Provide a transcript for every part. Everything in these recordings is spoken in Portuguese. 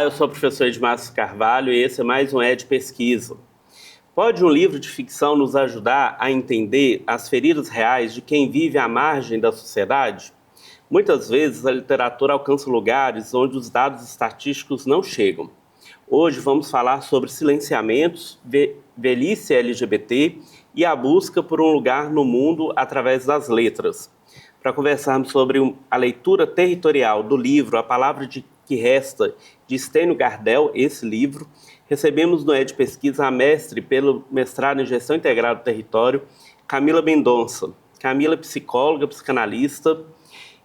Olá, eu sou o professor Edmárcio Carvalho e esse é mais um ED Pesquisa. Pode um livro de ficção nos ajudar a entender as feridas reais de quem vive à margem da sociedade? Muitas vezes a literatura alcança lugares onde os dados estatísticos não chegam. Hoje vamos falar sobre silenciamentos, velhice LGBT e a busca por um lugar no mundo através das letras. Para conversarmos sobre a leitura territorial do livro A Palavra que Resta, de Stênio Gardel, esse livro, recebemos no ED Pesquisa a mestre pelo mestrado em Gestão Integrada do Território, Camila Mendonça. Camila é psicóloga, psicanalista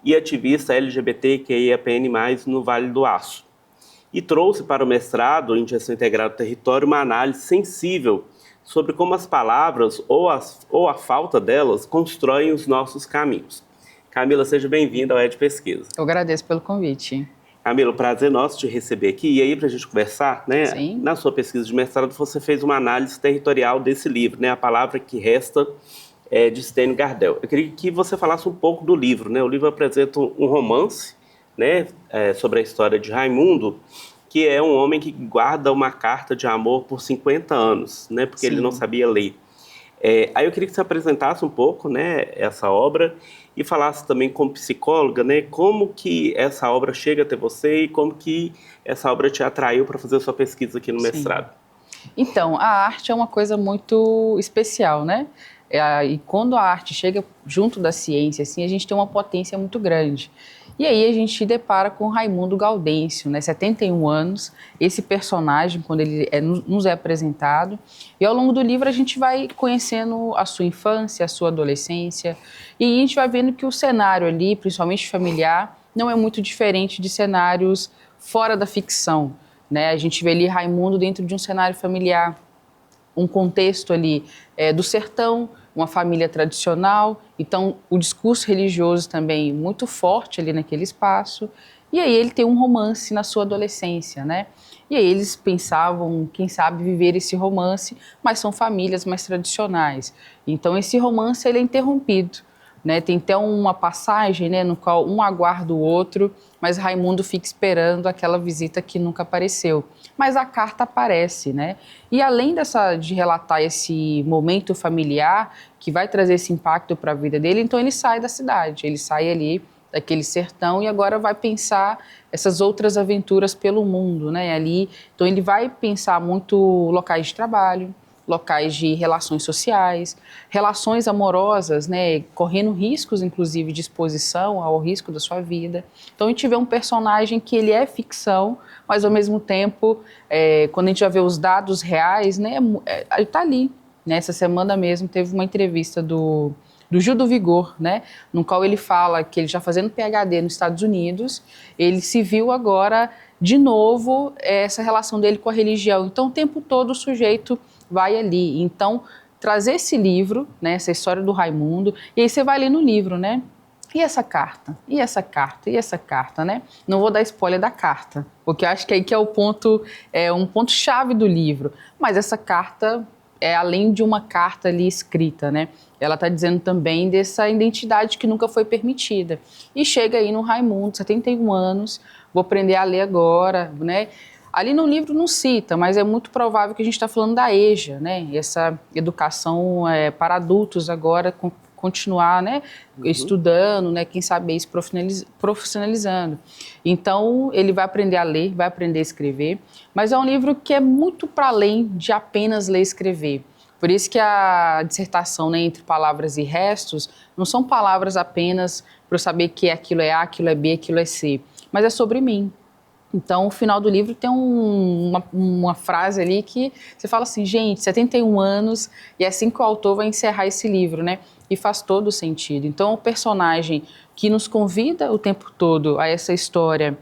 e ativista LGBTQIAPN+, no Vale do Aço. E trouxe para o mestrado em Gestão Integrada do Território uma análise sensível sobre como as palavras ou a falta delas constroem os nossos caminhos. Camila, seja bem-vinda ao ED Pesquisa. Eu agradeço pelo convite. Camila, o prazer nosso te receber aqui. E aí, para a gente conversar, né? Sim. Na sua pesquisa de mestrado, você fez uma análise territorial desse livro, né? A Palavra que Resta, de Stênio Gardel. Eu queria que você falasse um pouco do livro, né? O livro apresenta um romance, né? Sobre a história de Raimundo, que é um homem que guarda uma carta de amor por 50 anos, né? Porque ele não sabia ler. Aí eu queria que você apresentasse um pouco, né, essa obra e falasse também como psicóloga, né, como que essa obra chega até você e como que essa obra te atraiu para fazer a sua pesquisa aqui no mestrado. Então, a arte é uma coisa muito especial, né? E quando a arte chega junto da ciência, assim, a gente tem uma potência muito grande. E aí a gente depara com Raimundo Gaudêncio, né, 71 anos, esse personagem, quando ele nos é apresentado. E ao longo do livro a gente vai conhecendo a sua infância, a sua adolescência, e a gente vai vendo que o cenário ali, principalmente familiar, não é muito diferente de cenários fora da ficção, né? A gente vê ali Raimundo dentro de um cenário familiar, um contexto ali do sertão, uma família tradicional, então o discurso religioso também muito forte ali naquele espaço, e aí ele tem um romance na sua adolescência, né? E aí eles pensavam, quem sabe, viver esse romance, mas são famílias mais tradicionais. Então esse romance ele é interrompido, né? Tem até uma passagem, né, no qual um aguarda o outro, mas Raimundo fica esperando aquela visita que nunca apareceu. Mas a carta aparece, né? E além de relatar esse momento familiar, que vai trazer esse impacto para a vida dele, então ele sai da cidade, ele sai ali daquele sertão e agora vai pensar essas outras aventuras pelo mundo, né? Ali, então ele vai pensar muito locais de trabalho, locais de relações sociais, relações amorosas, né, correndo riscos, inclusive, de exposição ao risco da sua vida. Então, a gente vê um personagem que ele é ficção, mas, ao mesmo tempo, quando a gente já vê os dados reais, né, ele está ali. Nessa semana mesmo, teve uma entrevista do Gil do Vigor, né, no qual ele fala que ele já fazendo PhD nos Estados Unidos, ele se viu agora, de novo, essa relação dele com a religião. Então, o tempo todo o sujeito vai ali. Então, trazer esse livro, né, essa história do Raimundo, e aí você vai ler no livro, né? E essa carta? E essa carta? E essa carta, né? Não vou dar spoiler da carta, porque eu acho que aí que é um ponto-chave do livro. Mas essa carta é além de uma carta ali escrita, né? Ela está dizendo também dessa identidade que nunca foi permitida. E chega aí no Raimundo, 71 anos, vou aprender a ler agora, né? Ali no livro não cita, mas é muito provável que a gente está falando da EJA, né? Essa educação para adultos agora, continuar, né? Estudando, né? Quem sabe isso profissionalizando. Então, ele vai aprender a ler, vai aprender a escrever, mas é um livro que é muito para além de apenas ler e escrever. Por isso que a dissertação, né, entre palavras e restos, não são palavras apenas para eu saber que aquilo é A, aquilo é B, aquilo é C, mas é sobre mim. Então, o final do livro tem uma frase ali que você fala assim, gente, 71 anos, e é assim que o autor vai encerrar esse livro, né? E faz todo o sentido. Então, o personagem que nos convida o tempo todo a essa história,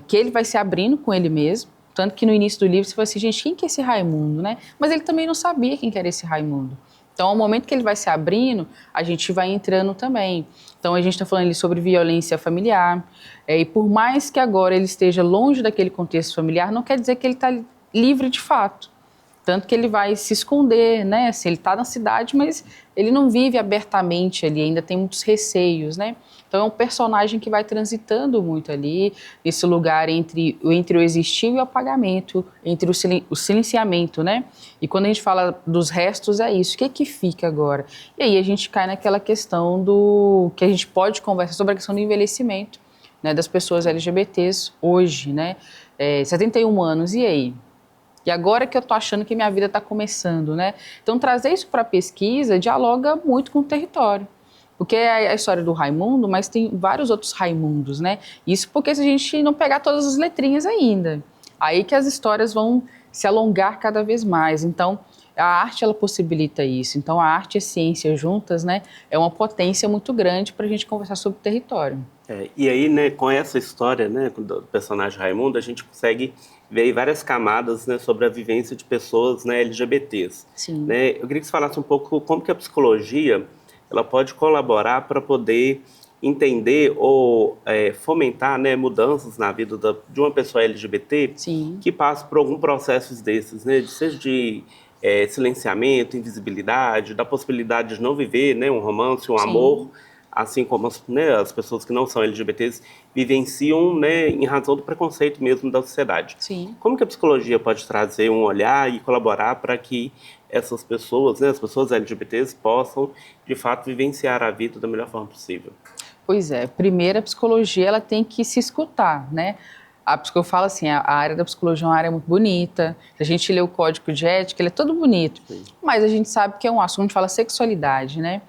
que ele vai se abrindo com ele mesmo, tanto que no início do livro você fala assim, gente, quem que é esse Raimundo, né? Mas ele também não sabia quem que era esse Raimundo. Então, ao momento que ele vai se abrindo, a gente vai entrando também. Então, a gente está falando ali sobre violência familiar, e por mais que agora ele esteja longe daquele contexto familiar, não quer dizer que ele está livre de fato. Tanto que ele vai se esconder, né? Assim, ele está na cidade, mas ele não vive abertamente ali, ainda tem muitos receios, né? Então é um personagem que vai transitando muito ali, nesse lugar entre o existir e o apagamento, entre o silenciamento, né? E quando a gente fala dos restos, é isso. O que é que fica agora? E aí a gente cai naquela questão do que a gente pode conversar sobre a questão do envelhecimento, né, das pessoas LGBTs hoje, né? 71 anos, e aí? E agora que eu tô achando que minha vida está começando, né? Então, trazer isso para a pesquisa dialoga muito com o território. Porque é a história do Raimundo, mas tem vários outros Raimundos, né? Isso porque se a gente não pegar todas as letrinhas ainda, aí que as histórias vão se alongar cada vez mais. Então, a arte, ela possibilita isso. Então, a arte e a ciência juntas, né, é uma potência muito grande para a gente conversar sobre o território. E aí, né, com essa história, né, do personagem Raimundo, a gente consegue ver aí várias camadas, né, sobre a vivência de pessoas, né, LGBTs. Sim. Né? Eu queria que você falasse um pouco como que a psicologia ela pode colaborar para poder entender ou fomentar, né, mudanças na vida de uma pessoa LGBT Sim. que passa por algum processo desses, né, seja de silenciamento, invisibilidade, da possibilidade de não viver, né, um romance, um Sim. amor, assim como as pessoas que não são LGBTs vivenciam, né, em razão do preconceito mesmo da sociedade. Sim. Como que a psicologia pode trazer um olhar e colaborar para que essas pessoas, né, as pessoas LGBTs, possam, de fato, vivenciar a vida da melhor forma possível? Pois é, primeiro a psicologia ela tem que se escutar, né? Eu falo assim, a área da psicologia é uma área muito bonita, se a gente lê o código de ética, ele é todo bonito, Sim. mas a gente sabe que é um assunto, a gente fala sexualidade, né?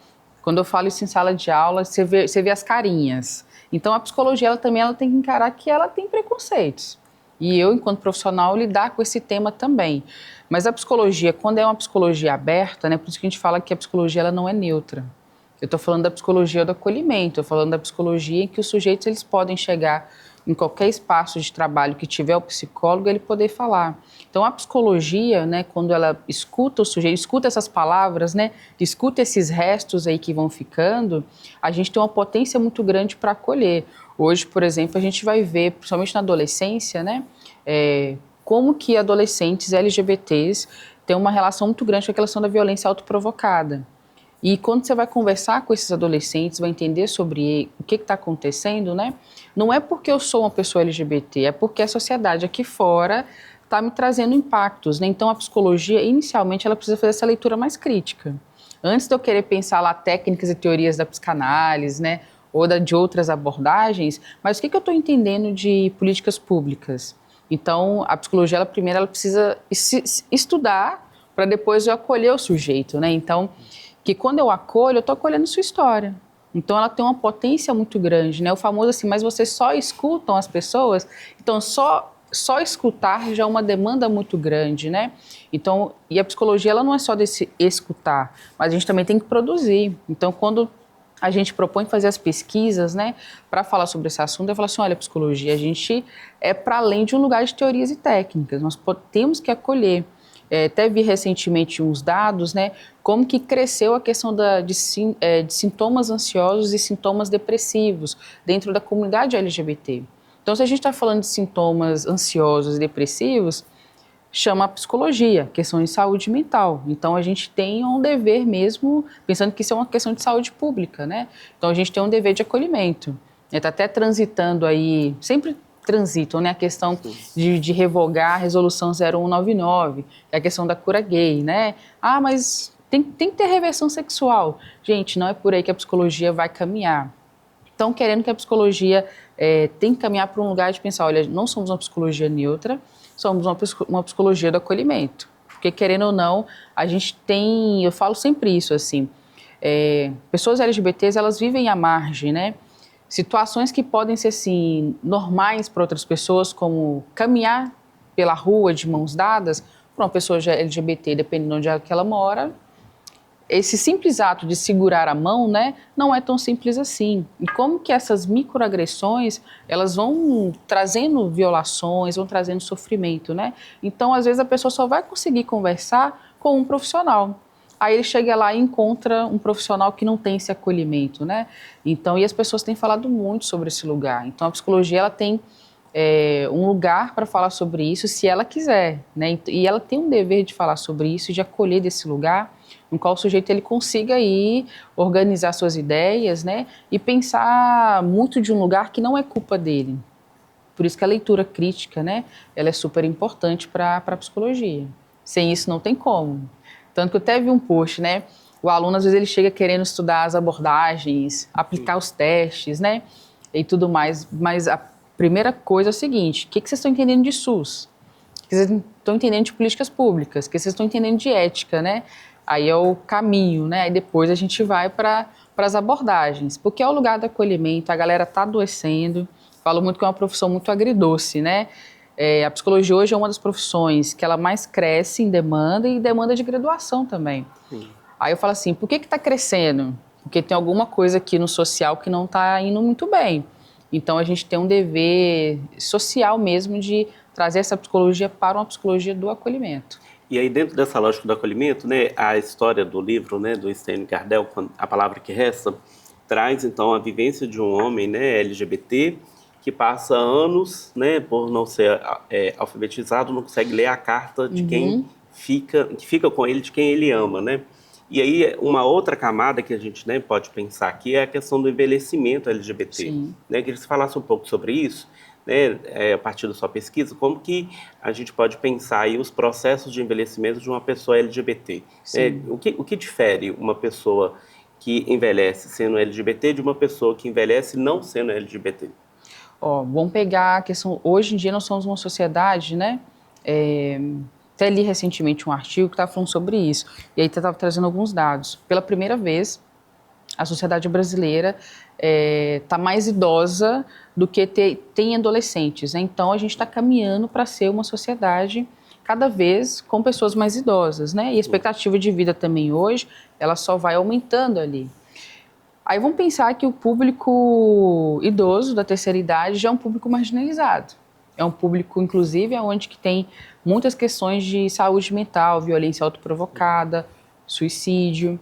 Quando eu falo isso em sala de aula, você vê as carinhas. Então a psicologia ela também ela tem que encarar que ela tem preconceitos. E eu, enquanto profissional, lidar com esse tema também. Mas a psicologia, quando é uma psicologia aberta, né, por isso que a gente fala que a psicologia ela não é neutra. Eu estou falando da psicologia do acolhimento, eu estou falando da psicologia em que os sujeitos eles podem chegar em qualquer espaço de trabalho que tiver o psicólogo, ele poder falar. Então, a psicologia, né, quando ela escuta o sujeito, escuta essas palavras, né, escuta esses restos aí que vão ficando, a gente tem uma potência muito grande para acolher. Hoje, por exemplo, a gente vai ver, principalmente na adolescência, né, como que adolescentes LGBTs têm uma relação muito grande com a questão da violência autoprovocada. E quando você vai conversar com esses adolescentes, vai entender sobre o que está acontecendo, né? Não é porque eu sou uma pessoa LGBT, é porque a sociedade aqui fora está me trazendo impactos, né? Então a psicologia, inicialmente, ela precisa fazer essa leitura mais crítica. Antes de eu querer pensar lá técnicas e teorias da psicanálise, né? Ou de outras abordagens, mas o que eu estou entendendo de políticas públicas? Então a psicologia, ela primeiro ela precisa estudar para depois eu acolher o sujeito, né? Então que quando eu acolho, eu estou acolhendo sua história. Então, ela tem uma potência muito grande, né? O famoso assim, mas vocês só escutam as pessoas? Então, só escutar já é uma demanda muito grande, né? Então, e a psicologia, ela não é só desse escutar, mas a gente também tem que produzir. Então, quando a gente propõe fazer as pesquisas, né, para falar sobre esse assunto, eu falo assim, olha, psicologia, a gente é para além de um lugar de teorias e técnicas, nós temos que acolher. Até vi recentemente uns dados, né, como que cresceu a questão de sintomas ansiosos e sintomas depressivos dentro da comunidade LGBT. Então, se a gente está falando de sintomas ansiosos e depressivos, chama a psicologia, questão de saúde mental. Então, a gente tem um dever mesmo, pensando que isso é uma questão de saúde pública, né? Então, a gente tem um dever de acolhimento. Está até transitando aí, sempre transitam, né, a questão de revogar a resolução 0199, que é a questão da cura gay, né? Ah, mas tem que ter reversão sexual. Gente, não é por aí que a psicologia vai caminhar. Então, querendo que a psicologia tem que caminhar para um lugar de pensar, olha, não somos uma psicologia neutra, somos uma psicologia do acolhimento. Porque, querendo ou não, a gente tem, eu falo sempre isso, assim, pessoas LGBTs, elas vivem à margem, né? Situações que podem ser, assim, normais para outras pessoas, como caminhar pela rua de mãos dadas, para uma pessoa LGBT, dependendo de onde ela mora, esse simples ato de segurar a mão, né, não é tão simples assim. E como que essas microagressões, elas vão trazendo violações, vão trazendo sofrimento, né? Então, às vezes, a pessoa só vai conseguir conversar com um profissional. Aí ele chega lá e encontra um profissional que não tem esse acolhimento, né? Então, e as pessoas têm falado muito sobre esse lugar. Então, a psicologia, ela tem um lugar para falar sobre isso, se ela quiser, né? E ela tem um dever de falar sobre isso, de acolher desse lugar, no qual o sujeito ele consiga aí organizar suas ideias, né? E pensar muito de um lugar que não é culpa dele. Por isso que a leitura crítica, né? Ela é super importante para a psicologia. Sem isso não tem como. Tanto que eu até vi um post, né? O aluno, às vezes, ele chega querendo estudar as abordagens, aplicar os testes, né? E tudo mais. Mas a primeira coisa é o seguinte: o que vocês estão entendendo de SUS? O que vocês estão entendendo de políticas públicas? O que vocês estão entendendo de ética, né? Aí é o caminho, né? Aí depois a gente vai para as abordagens. Porque é o lugar do acolhimento, a galera está adoecendo. Falo muito que é uma profissão muito agridoce, né? A psicologia hoje é uma das profissões que ela mais cresce em demanda e demanda de graduação também. Sim. Aí eu falo assim, por que está crescendo? Porque tem alguma coisa aqui no social que não está indo muito bem. Então a gente tem um dever social mesmo de trazer essa psicologia para uma psicologia do acolhimento. E aí dentro dessa lógica do acolhimento, né, a história do livro, né, do Stênio Gardel, A Palavra que Resta, traz então a vivência de um homem, né, LGBT, que passa anos, né, por não ser alfabetizado, não consegue ler a carta de quem fica com ele, de quem ele ama, né? E aí uma outra camada que a gente, né, pode pensar aqui é a questão do envelhecimento LGBT. Sim. Né? Queria que você falasse um pouco sobre isso, né, a partir da sua pesquisa, como que a gente pode pensar aí os processos de envelhecimento de uma pessoa LGBT. O que difere uma pessoa que envelhece sendo LGBT de uma pessoa que envelhece não sendo LGBT? Vamos pegar a questão, hoje em dia nós somos uma sociedade, né, até li recentemente um artigo que estava falando sobre isso, e aí estava trazendo alguns dados. Pela primeira vez, a sociedade brasileira está mais idosa do que tem adolescentes, né? Então a gente está caminhando para ser uma sociedade cada vez com pessoas mais idosas, né? E a expectativa de vida também hoje, ela só vai aumentando ali. Aí vamos pensar que o público idoso da terceira idade já é um público marginalizado. É um público, inclusive, onde que tem muitas questões de saúde mental, violência autoprovocada, suicídio.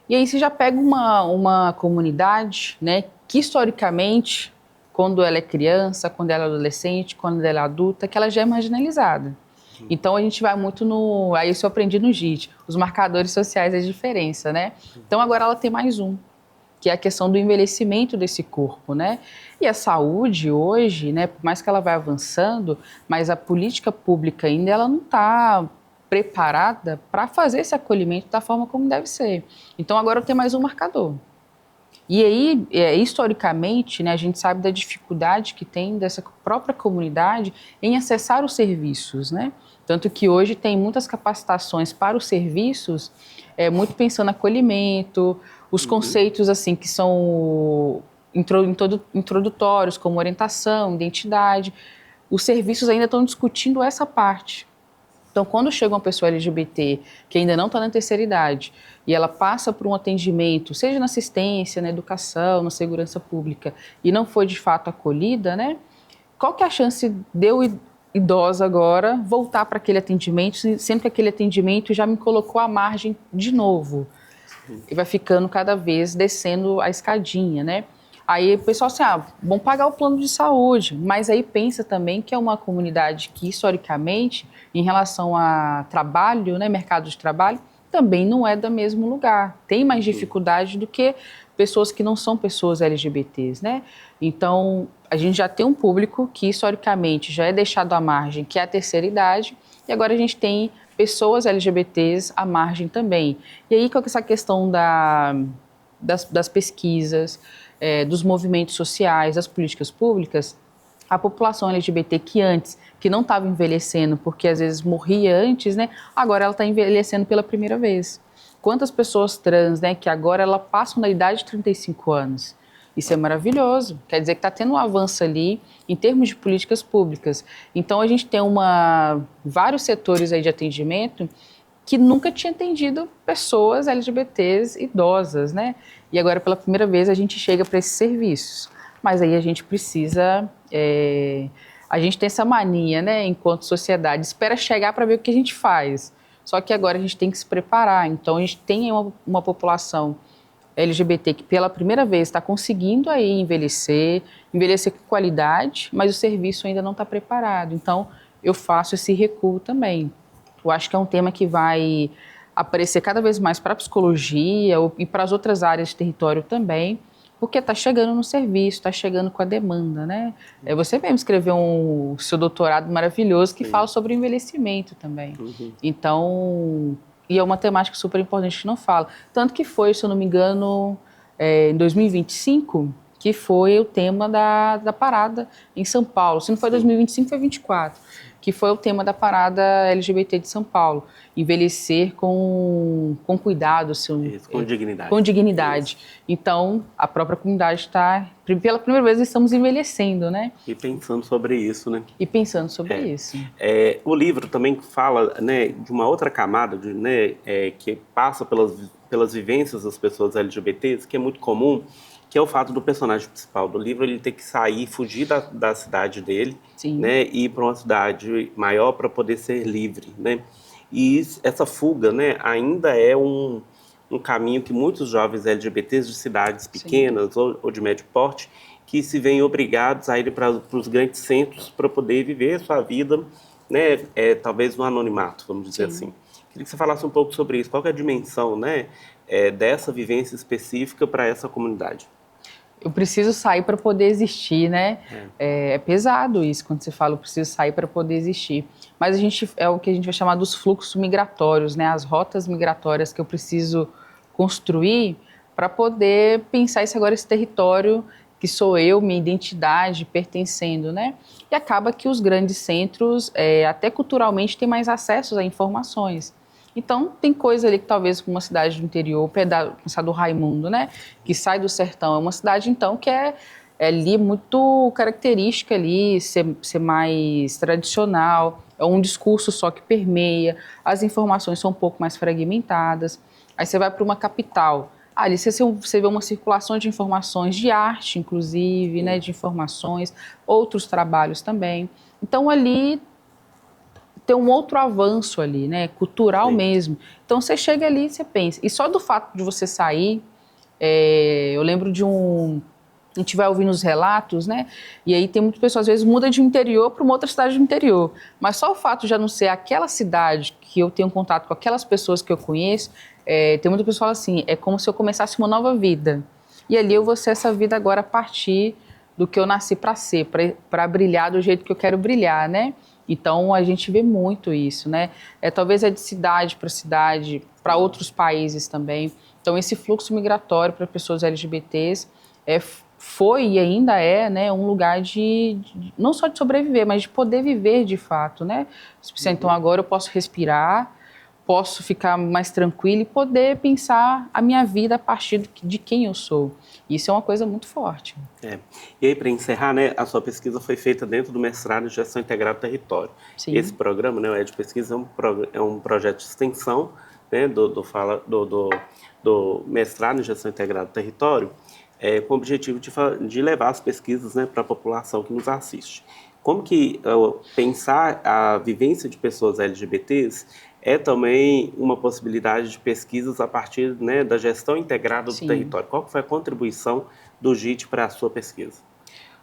E aí você já pega uma comunidade, né, que historicamente, quando ela é criança, quando ela é adolescente, quando ela é adulta, que ela já é marginalizada. Então a gente vai muito no... Aí isso eu aprendi no JIT, os marcadores sociais da diferença, né? Então agora ela tem mais um, que é a questão do envelhecimento desse corpo, né? E a saúde hoje, né, por mais que ela vai avançando, mas a política pública ainda ela não está preparada para fazer esse acolhimento da forma como deve ser. Então agora eu tenho mais um marcador. E aí, historicamente, né, a gente sabe da dificuldade que tem dessa própria comunidade em acessar os serviços, né? Tanto que hoje tem muitas capacitações para os serviços, muito pensando no acolhimento, os conceitos assim que são introdutórios, como orientação, identidade. Os serviços ainda estão discutindo essa parte. Então, quando chega uma pessoa LGBT que ainda não está na terceira idade e ela passa por um atendimento, seja na assistência, na educação, na segurança pública, e não foi de fato acolhida, né? Qual que é a chance de eu, idosa agora, voltar para aquele atendimento, sendo que aquele atendimento já me colocou à margem de novo? E vai ficando cada vez descendo a escadinha, né? Aí o pessoal assim, vamos pagar o plano de saúde, mas aí pensa também que é uma comunidade que, historicamente, em relação a trabalho, né, mercado de trabalho, também não é do mesmo lugar. Tem mais dificuldade do que pessoas que não são pessoas LGBTs, né? Então, a gente já tem um público que, historicamente, já é deixado à margem, que é a terceira idade, e agora a gente tem pessoas LGBTs à margem também. E aí, com essa questão das pesquisas, dos movimentos sociais, das políticas públicas, a população LGBT que não estava envelhecendo, porque às vezes morria antes, né? Agora ela está envelhecendo pela primeira vez. Quantas pessoas trans, né, que agora ela passam da idade de 35 anos? Isso é maravilhoso, quer dizer que está tendo um avanço ali em termos de políticas públicas. Então a gente tem vários setores aí de atendimento que nunca tinha atendido pessoas LGBTs idosas, né? E agora pela primeira vez a gente chega para esses serviços. Mas aí a gente precisa, a gente tem essa mania, né, enquanto sociedade, espera chegar para ver o que a gente faz. Só que agora a gente tem que se preparar. Então a gente tem uma população LGBT que pela primeira vez está conseguindo aí envelhecer com qualidade, mas o serviço ainda não está preparado. Então, eu faço esse recuo também. Eu acho que é um tema que vai aparecer cada vez mais para a psicologia e para as outras áreas de território também, porque está chegando no serviço, está chegando com a demanda, né? Você mesmo escreveu o seu doutorado maravilhoso que fala sobre o envelhecimento também. Então, e é uma temática super importante que não fala. Tanto que foi, se eu não me engano, em 2025, que foi o tema da parada em São Paulo. Se não foi 2025, foi 24. Que foi o tema da parada LGBT de São Paulo. Envelhecer com cuidado. Isso, com dignidade. Com dignidade. Isso. Então, a própria comunidade está... Pela primeira vez, estamos envelhecendo, né? E pensando sobre isso, né? E pensando sobre isso. O livro também fala, né, de uma outra camada, que passa pelas vivências das pessoas LGBTs, que é muito comum, que é o fato do personagem principal do livro ele ter que sair, fugir da cidade dele, né, e ir para uma cidade maior para poder ser livre, né? E essa fuga, né, ainda é um caminho que muitos jovens LGBTs de cidades pequenas ou de médio porte que se veem obrigados a ir para os grandes centros para poder viver a sua vida, né, talvez no anonimato, vamos dizer assim. Queria que você falasse um pouco sobre isso. Qual que é a dimensão, né, dessa vivência específica para essa comunidade? Eu preciso sair para poder existir, né? É pesado isso quando você fala eu preciso sair para poder existir. Mas é o que a gente vai chamar dos fluxos migratórios, né? As rotas migratórias que eu preciso construir para poder pensar esse território que sou eu, minha identidade, pertencendo, né? E acaba que os grandes centros, até culturalmente, têm mais acesso a informações. Então, tem coisa ali que talvez uma cidade do interior, pensar do Raimundo, né? Que sai do sertão. É uma cidade, então, que é ali muito característica ali, ser mais tradicional. É um discurso só que permeia. As informações são um pouco mais fragmentadas. Aí você vai para uma capital. Ali você vê uma circulação de informações, de arte, inclusive, né? De informações, outros trabalhos também. Então, ali tem um outro avanço ali, né, cultural mesmo. Então você chega ali e você pensa. E só do fato de você sair, eu lembro de a gente vai ouvindo os relatos, né, e aí tem muitas pessoas, às vezes, muda de um interior para uma outra cidade do interior. Mas só o fato de já não ser aquela cidade que eu tenho contato com aquelas pessoas que eu conheço, tem muita pessoa que fala assim, é como se eu começasse uma nova vida. E ali eu vou ser essa vida agora a partir do que eu nasci para ser, para brilhar do jeito que eu quero brilhar, né? Então, a gente vê muito isso, né? Talvez de cidade, para outros países também. Então, esse fluxo migratório para pessoas LGBTs foi e ainda é, né, um lugar não só de sobreviver, mas de poder viver de fato, né? Então, agora eu posso respirar, posso ficar mais tranquila e poder pensar a minha vida a partir de quem eu sou. Isso é uma coisa muito forte. E aí, para encerrar, né, a sua pesquisa foi feita dentro do mestrado em Gestão Integrada do Território. Sim. Esse programa, né, o ED Pesquisa, é um projeto de extensão, né, do mestrado em Gestão Integrada do Território, com o objetivo de levar as pesquisas, né, para a população que nos assiste. Como que pensar a vivência de pessoas LGBTs é também uma possibilidade de pesquisas a partir, né, da gestão integrada do território. Qual foi a contribuição do GIT para a sua pesquisa?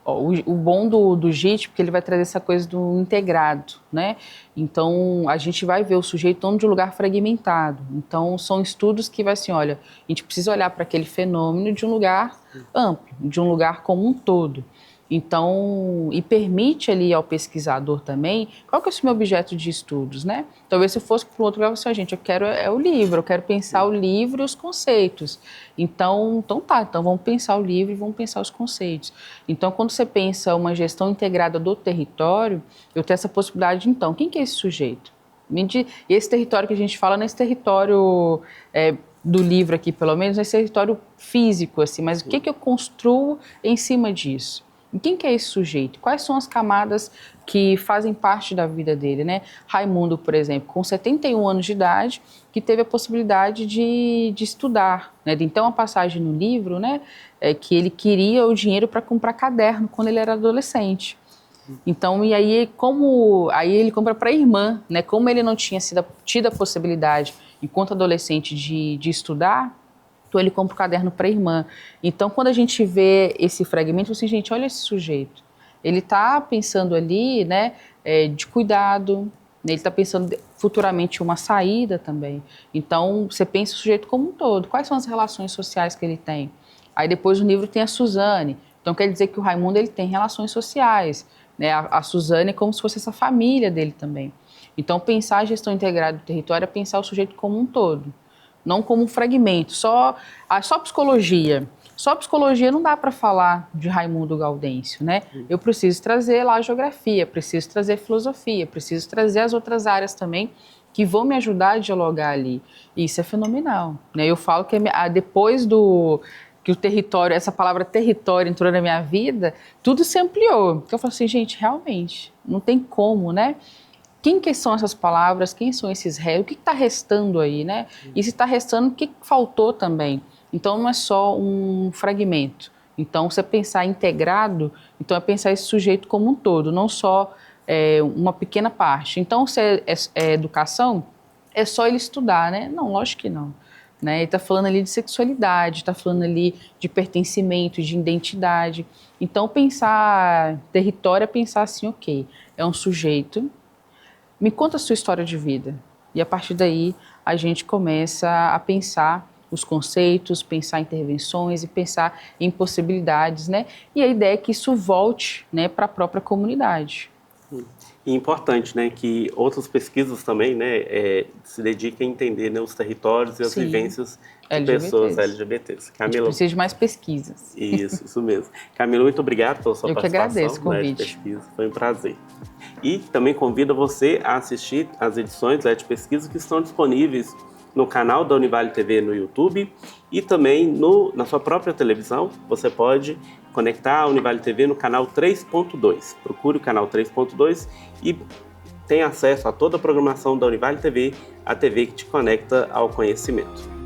O bom do GIT, porque ele vai trazer essa coisa do integrado, né? Então, a gente vai ver o sujeito de um lugar fragmentado. Então, são estudos que vai assim, olha, a gente precisa olhar para aquele fenômeno de um lugar amplo, de um lugar como um todo. Então, e permite ali ao pesquisador também, qual que é o meu objeto de estudos, né? Talvez se fosse para o outro lugar, assim, gente, eu quero o livro, eu quero pensar o livro e os conceitos. Então vamos pensar o livro e vamos pensar os conceitos. Então, quando você pensa uma gestão integrada do território, eu tenho essa possibilidade, então, quem que é esse sujeito? E esse território que a gente fala, nesse território do livro aqui, pelo menos, nesse território físico, assim, mas o que eu construo em cima disso? E quem que é esse sujeito? Quais são as camadas que fazem parte da vida dele, né? Raimundo, por exemplo, com 71 anos de idade, que teve a possibilidade de estudar, né? Então, a passagem no livro, né, que ele queria o dinheiro para comprar caderno quando ele era adolescente. Então, e aí ele compra para a irmã, né? Como ele não tinha tido a possibilidade, enquanto adolescente, de estudar, Então ele compra o caderno para a irmã. Então quando a gente vê esse fragmento, assim, gente, olha esse sujeito. Ele está pensando ali, né, de cuidado, né, ele está pensando futuramente uma saída também. Então você pensa o sujeito como um todo. Quais são as relações sociais que ele tem? Aí depois no livro tem a Suzane. Então quer dizer que o Raimundo ele tem relações sociais, né? A Suzane é como se fosse essa família dele também. Então pensar a gestão integrada do território é pensar o sujeito como um todo, não como um fragmento. Só psicologia. Só psicologia não dá para falar de Raimundo Gaudêncio, né? Eu preciso trazer lá a geografia, preciso trazer filosofia, preciso trazer as outras áreas também que vão me ajudar a dialogar ali. E isso é fenomenal, né? Eu falo que depois que o território, essa palavra território entrou na minha vida, tudo se ampliou. Porque eu falo assim, gente, realmente, não tem como, né? Quem que são essas palavras, quem são esses réis, o que está restando aí, né? E se está restando, o que faltou também? Então não é só um fragmento. Então você pensar integrado, então é pensar esse sujeito como um todo, não só uma pequena parte. Então se é educação, é só ele estudar, né? Não, lógico que não. Né? Ele está falando ali de sexualidade, está falando ali de pertencimento, de identidade. Então pensar território é pensar assim, ok, é um sujeito, me conta a sua história de vida. E a partir daí a gente começa a pensar os conceitos, pensar intervenções e pensar em possibilidades, né? E a ideia é que isso volte, né, para a própria comunidade. E importante, né, que outras pesquisas também, né, se dediquem a entender, né, os territórios e as vivências de pessoas LGBTs. Camila, a gente precisa de mais pesquisas. Isso mesmo. Camila, muito obrigado pela sua participação. Eu que agradeço o convite. Pesquisa, foi um prazer. E também convido você a assistir as edições da Pesquisa que estão disponíveis no canal da Univale TV no YouTube e também na sua própria televisão. Você pode conectar a Univale TV no canal 3.2. Procure o canal 3.2 e tem acesso a toda a programação da Univale TV, a TV que te conecta ao conhecimento.